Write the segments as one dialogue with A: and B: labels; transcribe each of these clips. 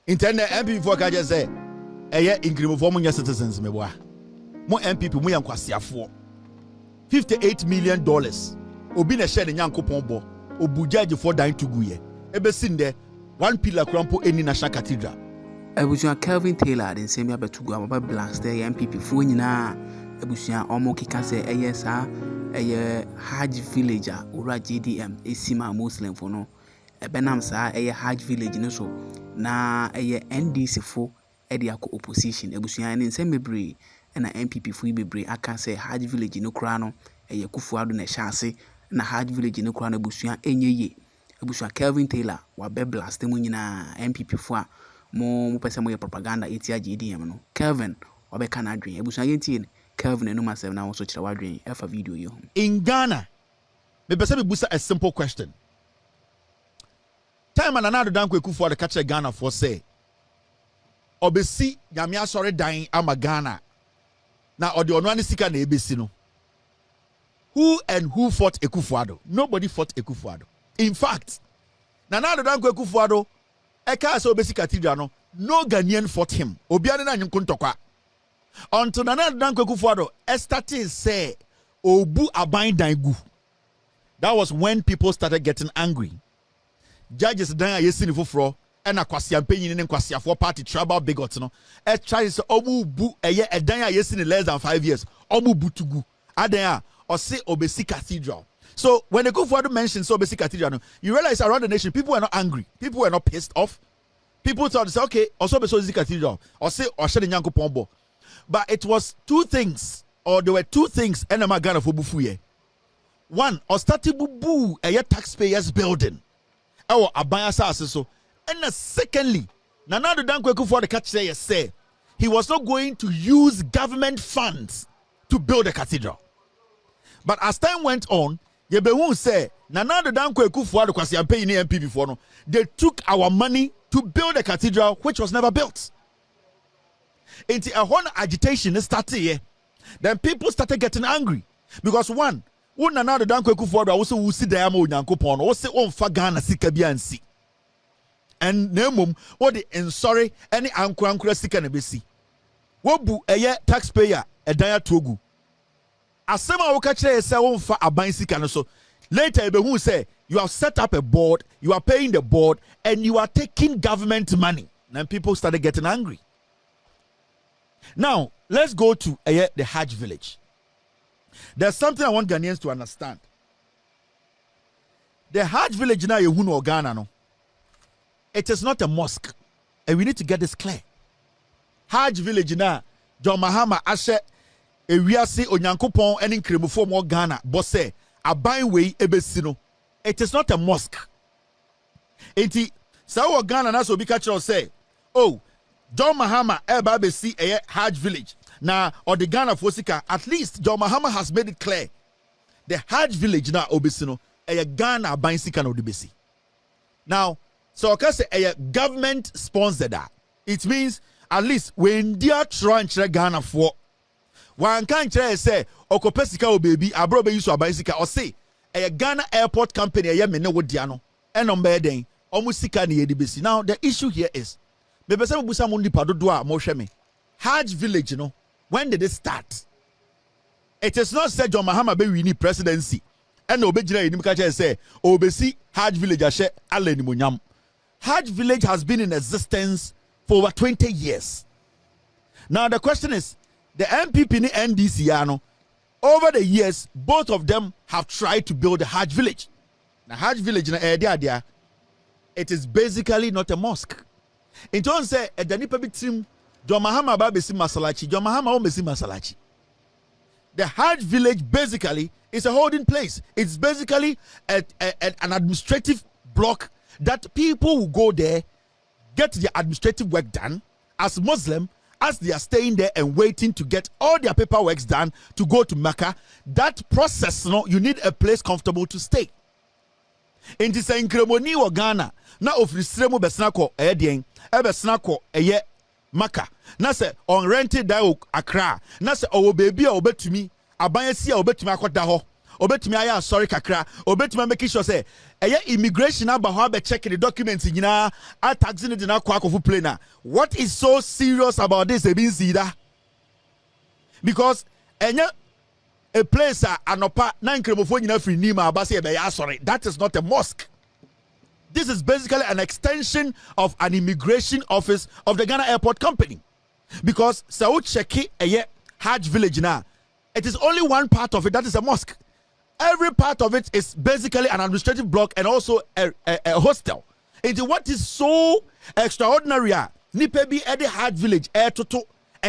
A: Internet MPP for ka just say increment for mo citizens me boa. Mo MPP mo yan kwasiafo. $58 million. Obi na share the Nyankopon bo. Obu judge for dying to go ye. Ebe sin there 1 pillar crampo any national cathedral.
B: Ebusia Kelvin Taylor den same abetu go aba blast there MPP fo nyina. Ebusia omo kika say sa Hajj village ora JDM esima Muslim for no. Ebenam sa Hajj village no so na NDC fo edi akọ opposition. Ebusia ne nsem bebre na NPP fo bebre aka say Hajj village no kra no Kufuado na chance na Hajj village no kra na ebusia enyeye. Ebusia Kelvin Taylor wa be blast mu nyina NPP fo a mo pese mo propaganda etia JDM no. Kelvin wa be kana adwen. Ebusia yentie Kelvin no myself na so kira wadwen efa video yo.
A: In Ghana, me pese me busa a simple question. Time and another dan Kufuado catch Ghana for say obesi nyame asore dan ama Ghana na ode ono ani sika na ebesi no. Who and who fought Kufuado? Nobody fought Kufuado. In fact, Nana Dan Kufuado, Eka so basic cathedral, no Ghanaian fought him. Obiane na nyukuntokwa. Until Nana Dan Kufuado started say, Obu abain dangu. That was when people started getting angry. Judges dan yesini foforo, ena kwasiampe ne kwasiafo party tribal bigots no. E try say obu bu eye edan yesini less than 5 years. Obu butugu. Adan or say Obesi Cathedral. So when the Kufuado mentions Obesi Cathedral, you realize around the nation, people were not angry. People were not pissed off. People thought, say, okay, also Obesi Cathedral, or say, or Shedi Nyanko Pombo. But it was two things, or there were two things, and I'm Ghana for Bufuye. One, or starting bubu, a taxpayers building. Or Abaya so. And secondly, Nanado Dankwe Kufuado catch say, he was not going to use government funds to build a cathedral. But as time went on, Yebehu say, Nanado Dankwe Kufuado kwasi ampe ni MP before no. They took our money to build a cathedral which was never built. Into a whole agitation started here. Then people started getting angry because one, Nanado Dankwe Kufuado also will see the amo Nyankopon, or say on Fagana sika biansi. And nemum, what the sorry any ankura sika nebesi. Wobu eye taxpayer edaya togu. Asema ukachire say won fa aban sika no so later who say you have set up a board, you are paying the board and you are taking government money. Then people started getting angry. Now let's go to the Hajj village. There's something I want Ghanaians to understand. The Hajj village now you Ghana no. It is not a mosque, and we need to get this clear. Hajj village now John Mahama Ashe Ewiase Onyankopon eni nkremufo mo Ghana bose aban wei ebesi no. It is not a mosque. Enti sa Ghana na so bi ka kire say, oh, John Mahama eba besi Hajj village. Na or the Ghana Fosika, at least John Mahama has made it clear. The Hajj village na obesi no Ghana aban sika no de besi. Now, so I say government sponsored that. It means at least when they are trying to Ghana for one can't say, Okopesika o baby, a brother use a bicycle, or say, a Ghana airport company, a Yemene Wodiano, and on bedding, almost sika ni edibisi. Now, the issue here is, maybe some Busamundi Padodua, Moshemi, Hajj village, you know, when did it start? It is not said John Mahama be we need presidency. And Obejina in Mkacha say, Obesi Hajj village, Ashe, Aleni Munyam. Hajj village has been in existence for over 20 years. Now, the question is, the NPP and NDC, over the years, both of them have tried to build a Hajj village. Now, Hajj village, it is basically not a mosque. In terms say, a Danipa big team, John Mahama Babesi Masalachi, John Mahama Omesi Masalachi. The Hajj village basically is a holding place. It's basically an administrative block that people will go there, get their administrative work done as Muslim, as they are staying there and waiting to get all their paperwork done to go to Mecca. That process, you need a place comfortable to stay. In this incremoni or Ghana, now of Risremo Besnako, Edian, Ebesnako, Eye, Mecca. Now say on rented Dio Accra. Now say, oh baby, or bet to me, Abayasia or bet to Mako Daho. obetumi aya sorry kakra obetumi make sure say immigration aba ho be check the documents nyina a taxi ne na kwa akofu plane. What is so serious about this ebinzida? Because a place anopa na nkremofo nyina free nima abase e be ya sorry. That is not a mosque. This is basically an extension of an immigration office of the Ghana Airport Company. Because Saud Sheki Hajj village now, it is only one part of it that is a mosque. Every part of it is basically an administrative block and also a hostel. Into what is so extraordinary, Nipebi Ede Hajj village, a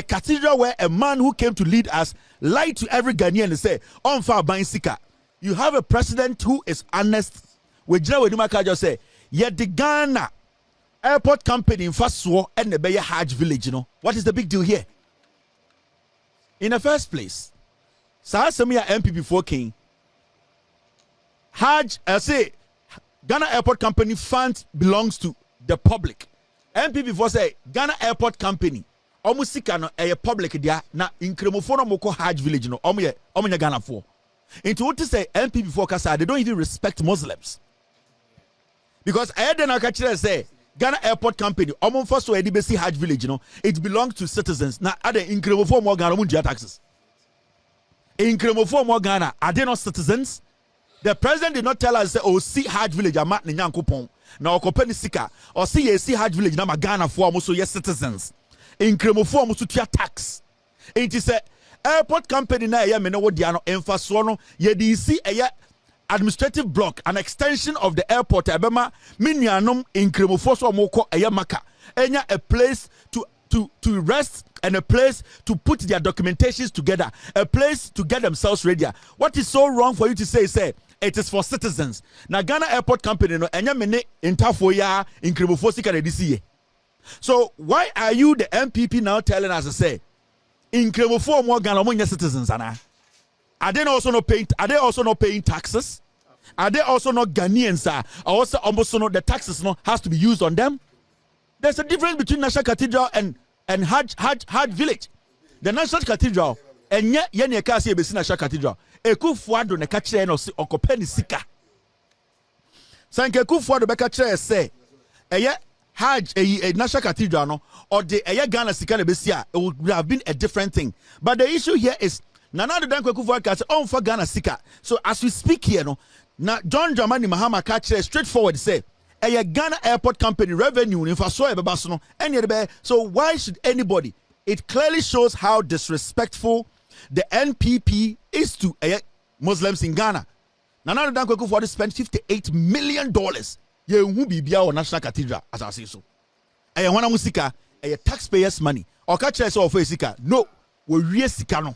A: cathedral where a man who came to lead us lied to every Ghanaian and say, "On far Sika." You have a president who is honest. We just say, yet the Ghana Airport Company in Faswo and the Hajj village, what is the big deal here? In the first place, Sahasamia NPP 4 King Hajj, I say Ghana Airport Company funds belongs to the public. NPP 4 say Ghana Airport Company almost a public dia na incremofono moko Hajj village omunya Ghana 4. Into what to say NPP 4 kasa they don't even respect Muslims. Because I then I say Ghana Airport Company, first so Edibesi Hajj village, it belongs to citizens. Now, are they incredible for more Ghana taxes? Incredible for more Ghana, are they not citizens? The president did not tell us, oh, see Hajj village, I'm not Nyankopon. Now, Kopeni Sika, or see Hajj village, now Ghana for almost so yes, citizens. Incredible for almost to tax. It is a airport company na ya meno diano emfasono ye di see a administrative block, an extension of the airport. Abema minyanum incremofoso moko ayamaka. Enya a place to rest and a place to put their documentations together, a place to get themselves ready. What is so wrong for you to say it is for citizens? Na Ghana Airport Company no enya mene intafo ya incremofosi ka disi. So why are you the NPP now telling us to say incremofo more Ghana mo citizens ana? Are they also not paying taxes? Are they also not Ghanaians? Also almost no the taxes has to be used on them. There's a difference between National Cathedral and Hajj village. The National Cathedral and yet kasi ebesi National Cathedral. Ekufuado ne kachire no si okopeni sika. Sanke Ekufuado be kachire say Hajj a National Cathedral no or the Ghana sika ne besia, it would have been a different thing. But the issue here is Nana the Danko Kufuaka on for Ghana sika. So as we speak here, now John Dramani Mahama Hajj straightforward say a Ghana Airport Company revenue in Faso Ebasono and so why should anybody? It clearly shows how disrespectful the NPP is to Muslims in Ghana. Nana the Danko Kufuaka spent $58 million. Ye who be bia or National Cathedral as I say so. A wana musika a taxpayers' money. Or catch us off a sika. No, we re sikano.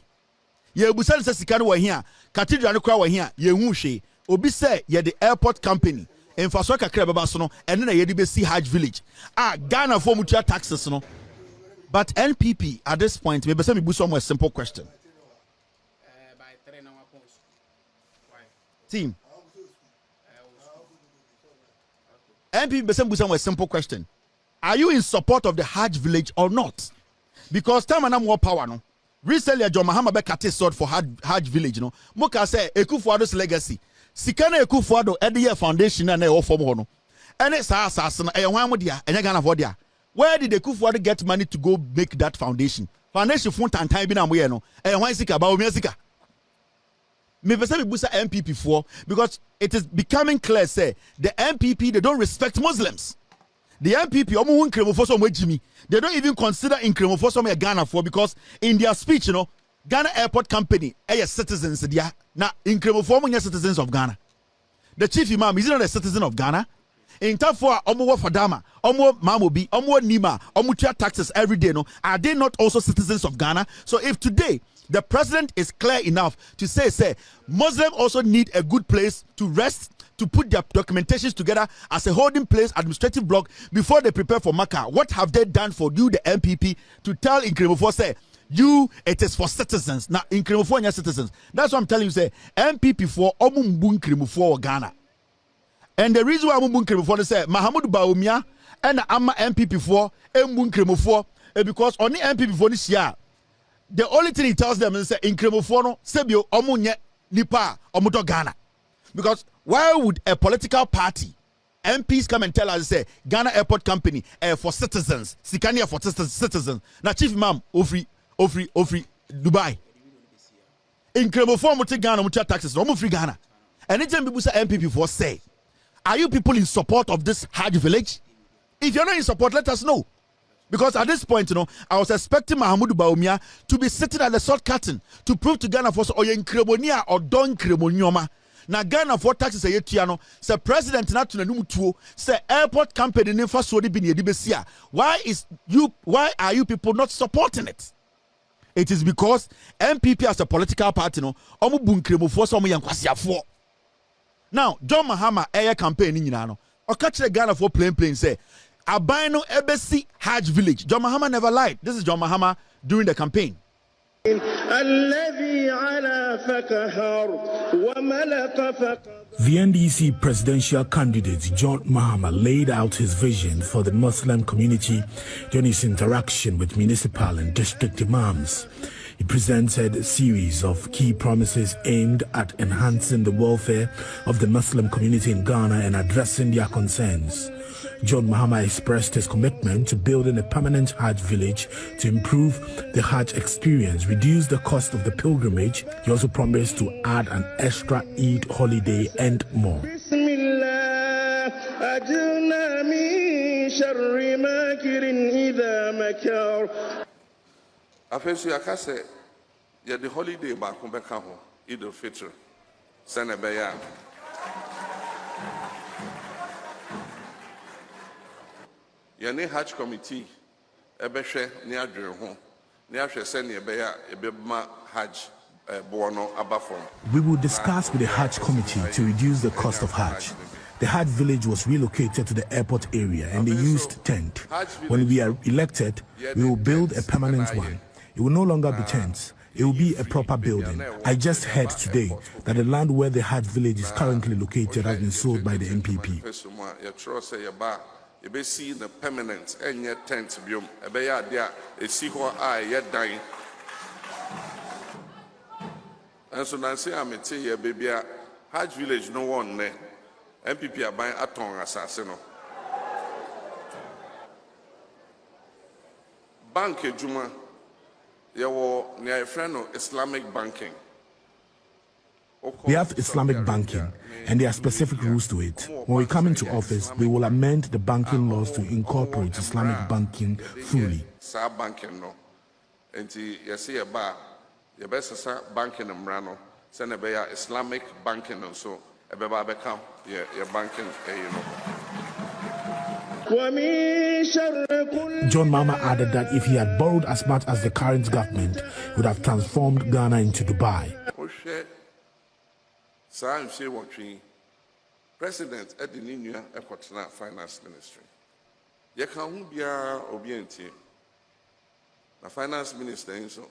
A: Ye busal se sikano wa here, cathedral no crowd wa here, ye wushe. Obi say ye the airport company. En faso kakra babasono, and then ye di see Hajj village. Ghana for mutua taxes no. But NPP at this point, maybe some a simple question. Team. NPP besembusa a simple question. Are you in support of the Hajj village or not? Because time and more power no. Recently, John Mahama Bekati sought for Hajj village no. Moka say Ekufuado's legacy. Sikana Ekufuado at the year foundation and all form no. And it's assassin a wamudia and Ghana vodia. Where did Ekufuado get money to go make that foundation? Foundation fund and time in no. And why sika ba omiasika? Me pese me busa NPP for because it is becoming clear say the NPP they don't respect Muslims. The NPP they don't even consider incremofoso Ghana for because in their speech Ghana Airport Company citizens there now incremofoso citizens of Ghana. The chief imam is not a citizen of Ghana. In time for omo fadama, omo mamobi, omo nima, omo taxes every day are they not also citizens of Ghana? So if today the president is clear enough to say Muslims also need a good place to rest, to put their documentations together as a holding place, administrative block before they prepare for Makkah. What have they done for you, the NPP, to tell Incremofor say it is for citizens? Now Incremofor citizens. That's what I'm telling you. Say NPP for Omumbu Incremofor Ghana. And the reason why Omumbu Incremofor say Mahamudu Baumia and Amma NPP for Omumbu Incremofor because only NPP for this year. The only thing he tells them is say Incremofor no sebio omunye nipa omoto Ghana. Because why would a political party MPs come and tell us say Ghana Airport Company for citizens, Sikania for citizens. Now Chief Imam ofri Dubai. In Kremo form to Ghana mucha taxes, no free Ghana. Anytime people say MPP for say, are you people in support of this Hajj village? If you're not in support, let us know. Because at this point, I was expecting Mahamudu Bawumia to be sitting at the salt curtain to prove to Ghana for in Kremonia or Don Kremonioma. Na Ghana for taxes a yetiano say president na to nanum tuo say airport company ne fa so de bi ne besia. Why are you people not supporting it? It is because NPP as a political party omo bu nkremofo so omo yankwasiafo. Now John Mahama air campaign ni nyina no o ka kire Ghana for plain say aban no ebesi Hajj village. John Mahama never lied. This is John Mahama during the campaign.
C: The NDC presidential candidate John Mahama laid out his vision for the Muslim community during his interaction with municipal and district imams. He presented a series of key promises aimed at enhancing the welfare of the Muslim community in Ghana and addressing their concerns. John Mahama expressed his commitment to building a permanent Hajj village to improve the Hajj experience, reduce the cost of the pilgrimage. He also promised to add an extra Eid holiday and more.
D: The holiday back home back home, Eid al-Fitr, Senebeya. Yane Hajj committee ebehwe ne adwere ho ne ahwe se ne ebeya ebema Hajj bono abafom.
C: We will discuss with the Hajj committee to reduce the cost of Hajj. The Hajj village was relocated to the airport area and they used tent. When we are elected, we will build a permanent one. It will no longer be tents. It will be a proper building. I just heard today that the land where the Hajj village is currently located has been sold by the NPP.
D: You see the permanent and yet tent biom. Ebeya dia a sequel I yet dying. And so Nancy I'm here, baby. Hajj village no one ne. NPP are buying a tongue assassin. Bank Juma. You were near a friend of Islamic banking.
C: We have Islamic banking, and there are specific rules to it. When we come into office, we will amend the banking laws to incorporate Islamic banking fully.
D: Banking no, and you see a bar, your best banking and brano, send a Islamic banking and so a baby become your banking,
C: John Mahama added that if he had borrowed as much as the current government, he would have transformed Ghana into Dubai.
D: President at the New Equatorial Finance Ministry. You can't be obedient. The finance minister is so.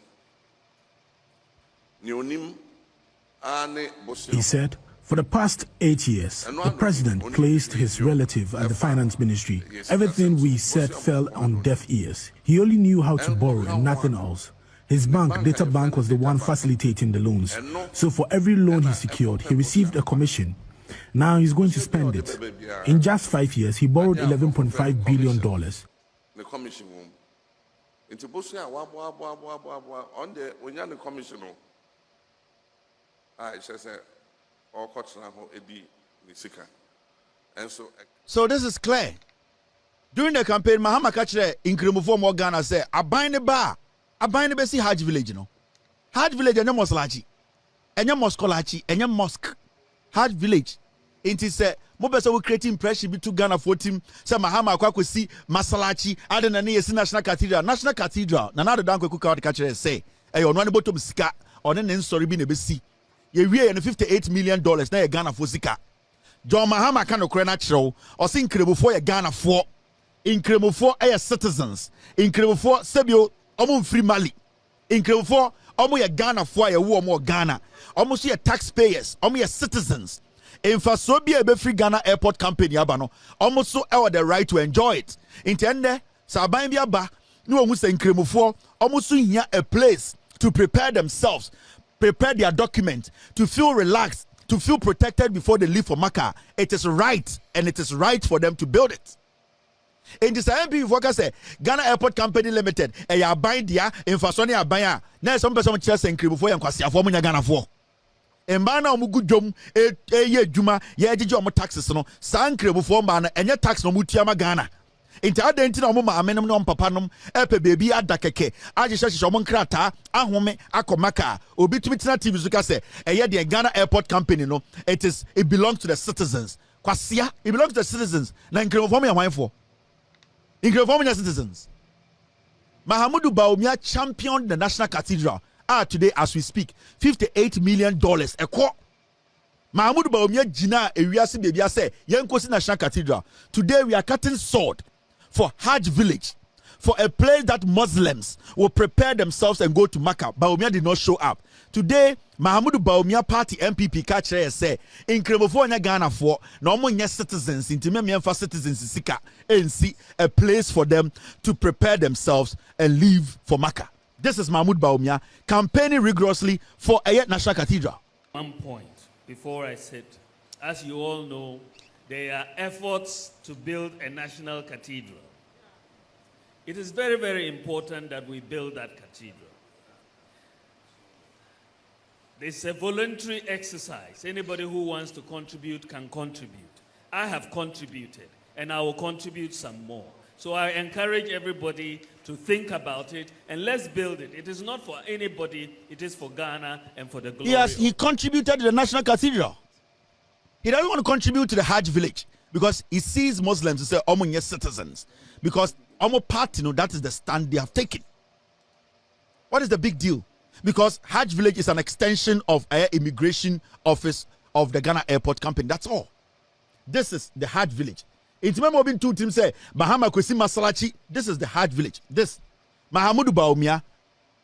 C: He said, for the past 8 years, the president placed his relative at the finance ministry. Everything we said fell on deaf ears. He only knew how to borrow and nothing else. His bank, Data Bank, was the one facilitating the loans. So for every loan he secured, he received a commission. Now he's going to spend it. In just 5 years, he borrowed $11.5 billion.
D: The commission room. Into Bosia, on the when you're the commission, I says, all cuts now, Eddie, and
A: so this is clear. During the campaign, Mahama Kachre in Kremofo Ghana said, I bind the bar. I bind the best Hajj village, Hajj village and your moslachi, and your moskolachi, and your mosque. Hajj village. It is a mobile will create impression between Ghana for team. Some Mahama Kwaku see Masalachi, adding a National Cathedral. National Cathedral, Nana Danko Kuka catcher say, a on one bottom ska, or an story being a BC. Ye and $58 million na Ghana for Sika. John Mahama can no natural or sing credible for Ghana for incredible for air citizens, incredible for Sebio. Almost free Mali. Incredible for almost Ghana for a war more Ghana. Almost your taxpayers, almost your citizens. In fact, so be a free Ghana Airport Company, Abano. Almost so our the right to enjoy it. Intende, Sabain Biaba, no one was incredible for almost here a place to prepare themselves. prepare their document, to feel relaxed, to feel protected before they leave for Makkah, it is right, and it is right for them to build it. In this NPP focus say Ghana Airport Company Limited, a bind dia infrastructure abaya. Now some person chess and crib for and kwasi afọ munya Ghana for. Mbana omu gudjom ye juma ye ejije omu taxes no san crib for mbana enye tax no mutua Ghana. Inti adenti na omu ma amenem no papa nom epe baby adakeke aje hye omu nkrata ahome akomaka obi tumi tina TV zuka say eye de Ghana Airport Company no it belongs to the citizens. Kwasia it belongs to the citizens. Na crib for me ya for Ingrevomian citizens. Mahamudu Bawumia championed the National Cathedral. Today, as we speak, $58 million a quarter. Mahamudu Bawumia Jina Ewiasi Bebia say, Yenkosi National Cathedral. Today, we are cutting sword for Hajj village, for a place that Muslims will prepare themselves and go to Makkah. Bawumia did not show up. Today, Mahamudu Bawumia Party NPP catcher say, in Kremofo Ghana for no more citizens, intimate for citizens in Sika, and see a place for them to prepare themselves and leave for Makkah. This is Mahamudu Bawumia campaigning rigorously for a National Cathedral.
E: One point before I sit. As you all know, there are efforts to build a national cathedral. It is very, very important that we build that cathedral. It's a voluntary exercise. Anybody who wants to contribute can contribute. I have contributed, and I will contribute some more. So I encourage everybody to think about it, and let's build it. It is not for anybody. It is for Ghana and for the glory.
A: Yes, he contributed to the National Cathedral. He doesn't want to contribute to the Hajj village because he sees Muslims and say, Omo citizens. Because Omo party, that is the stand they have taken. What is the big deal? Because Hajj village is an extension of an immigration office of the Ghana Airport Company. That's all. This is the Hajj village. It's member been two teams say Mahama Kwesi Masalachi. This is the Hajj village. This Mahamudu Bawumia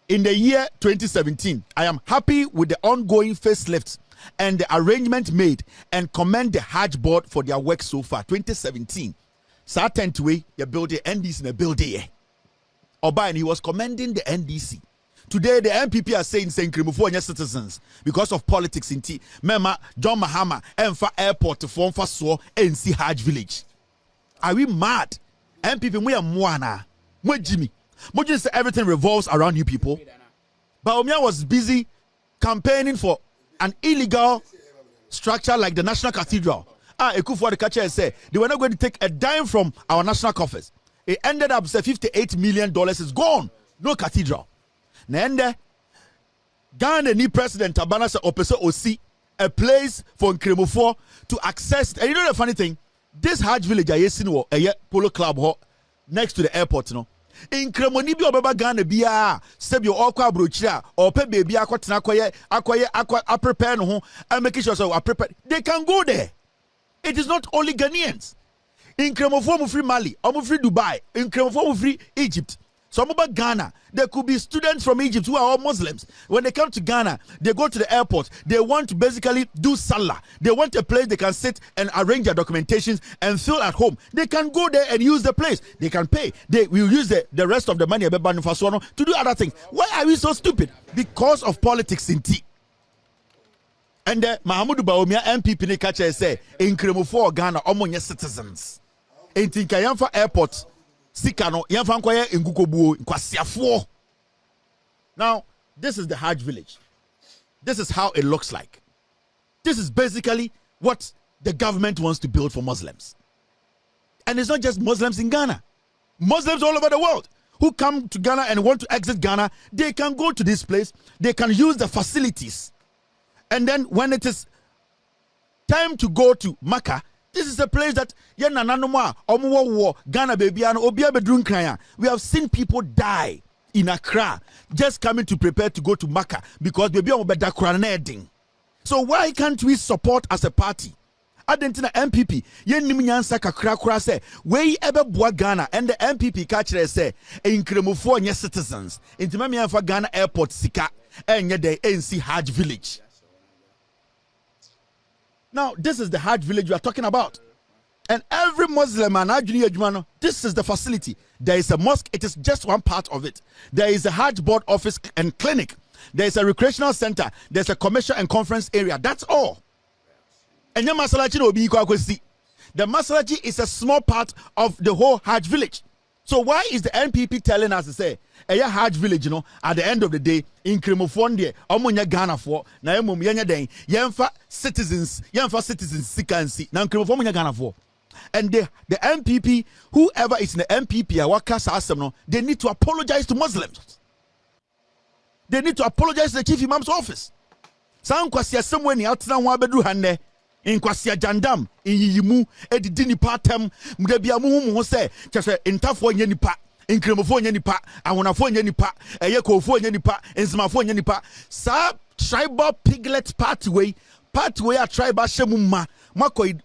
A: in the year 2017. I am happy with the ongoing facelifts and the arrangement made and commend the Hajj board for their work so far. 2017. Certain way you build the NDC in a building. Oba, and he was commending the NDC. Today, the NPP are saying Kremofo citizens because of politics in T. Mema, John Mahama, Enfa Airport to form for so NC Hajj village. Are we mad? NPP, we are Moana. We Jimmy. We just say everything revolves around you people. Bawumia was busy campaigning for an illegal structure like the National Cathedral. Ekufu the catcher said they were not going to take a dime from our national coffers. It ended up say $58 million is gone. No cathedral. Nende Ghana new president Tabana said opese osi a place for Kremofo to access. And you know the funny thing, this Hajj village I seen a polo club next to the airport, in Kremoni bi obeba Ghana bia sebi okwa brochira or pe baby akwatena akoye prepare no ho and make sure so prepare. They can go there. It is not only Ghanaians. In Kremofo mu free Mali, mu free Dubai, in Kremofo mu free Egypt. Some about Ghana, there could be students from Egypt who are all Muslims. When they come to Ghana, they go to the airport. They want to basically do salah. They want a place they can sit and arrange their documentations and feel at home. They can go there and use the place. They can pay. They will use the rest of the money to do other things. Why are we so stupid? Because of politics in tea. And Mahamudu Bawumia NPP ne catcher say in Kremofo Ghana omonye citizens. In Tinkayanfa Airport. Sikano, Yanfankoye Ngukobu, Kwasiafo. Now, this is the Hajj village. This is how it looks like. This is basically what the government wants to build for Muslims. And it's not just Muslims in Ghana. Muslims all over the world who come to Ghana and want to exit Ghana, they can go to this place. They can use the facilities. And then when it is time to go to Makkah, this is a place that Ghana baby. We have seen people die in Accra just coming to prepare to go to Makkah because baby so why can't we support as a party? Adentina NPP kakra say we ebe boa Ghana and the NPP catcher say in Kremofo citizens intima for Ghana airport sika enye the NC Hajj village. Now, this is the Hajj village we are talking about. And every Muslim and this is the facility. There is a mosque. It is just one part of it. There is a Hajj board office and clinic. there's a recreational center, there's a commercial and conference area. That's all. And your masalachi no be equal. The masalachi is a small part of the whole Hajj village. So why is the NPP telling us to say, Hajj village, at the end of the day, in Kremofonde, Omonya Ghana for, na emum yenya den, yenfa citizens sikansi, na Kremofomonya Ghana for. And the NPP, whoever is in the NPP, they need to apologize to Muslims. They need to apologize to the chief imam's office. Some kwasia somewhere ni outside wabedu hande. In kwasia jandam in yimu edidini patem mdebia mu se chese intafo nye nipa inkremofo nye nipa awonafo nye nipa eyekofo nye nipa enzimafo nye nipa sa tribal piglet pathway a tribal shemuma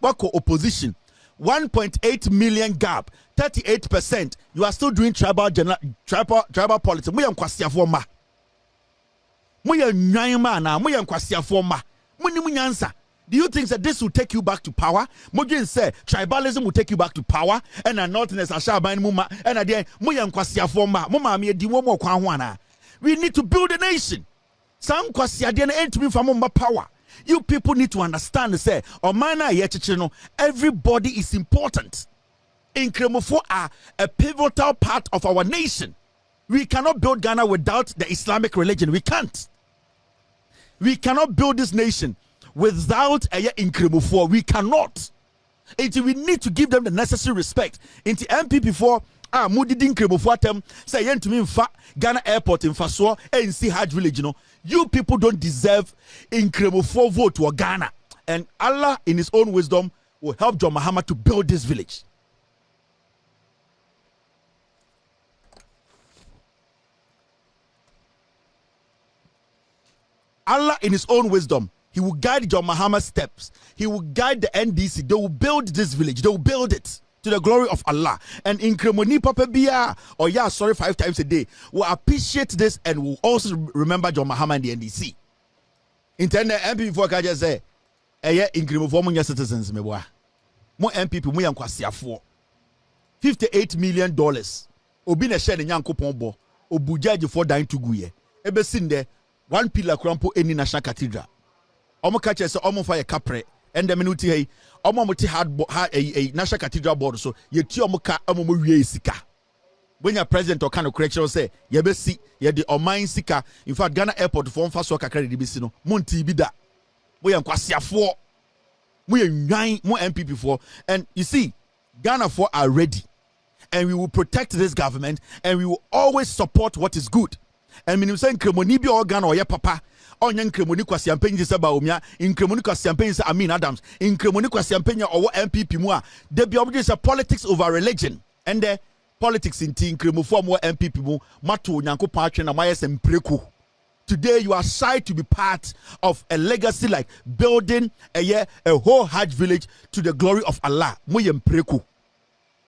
A: wako opposition 1.8 million gap 38%. You are still doing tribal politics. Muya kwasia forma muya nyama na muya kwasia forma muni munyansa. Do you think that this will take you back to power? Mojin say tribalism will take you back to power, and a northness ashaban muma and a day muyan kwasia forma muma me di mo kwanwana. We need to build a nation. Some kwasia den entry from power. You people need to understand say omana yechichino everybody is important. Inkremofo are a pivotal part of our nation. We cannot build Ghana without the Islamic religion. We can't. We cannot build this nation without a incremofo. We cannot. We need to give them the necessary respect. Into NPP for Moody incremofo atem say yen to me in Ghana airport in Faso and see Hajj village. You people don't deserve incremofo vote to Ghana. And Allah in his own wisdom will help John Mahama to build this village. Allah in his own wisdom, he will guide John Mahama's steps. He will guide the NDC. They will build this village. They will build it to the glory of Allah. And in Kremoni Papa Bia, or 5 times a day, will appreciate this and will also remember John Mahama and the NDC. Internet MPP for Kaja say, in Kremofo citizens, me boy. Mo MPP, mo yankwasi afo. $58 million. Obi na share the Yankopon bo. Obujaji for dying to guye. Ebe sinde, 1 pillar crampo any national cathedral. Omo catch say omo fa ye kapre and the minuti hey omo moti hard a national cathedral board so ye ti omo ka omo wie sika when your president or kind of correction say ye be si ye the oman sika in fact Ghana airport for mfa so kakra de be si no monti bi da we yan kwasiafo we yan mo NPP for. And you see Ghana for are ready and we will protect this government and we will always support what is good. And when you say Kremoni bi organ or ye papa onye Kremoni kwasi ampenyi se ba omia Kremoni kwasi ampenyi se Amin Adams Kremoni kwasi ampenyi owo NPP mu a de bi obje say politics over religion and the politics in Kremofo mo NPP mu mato Nyankopon atwe na mayese mpreku. Today you are shy to be part of a legacy like building a whole Hajj village to the glory of Allah. Mo ye mpreku.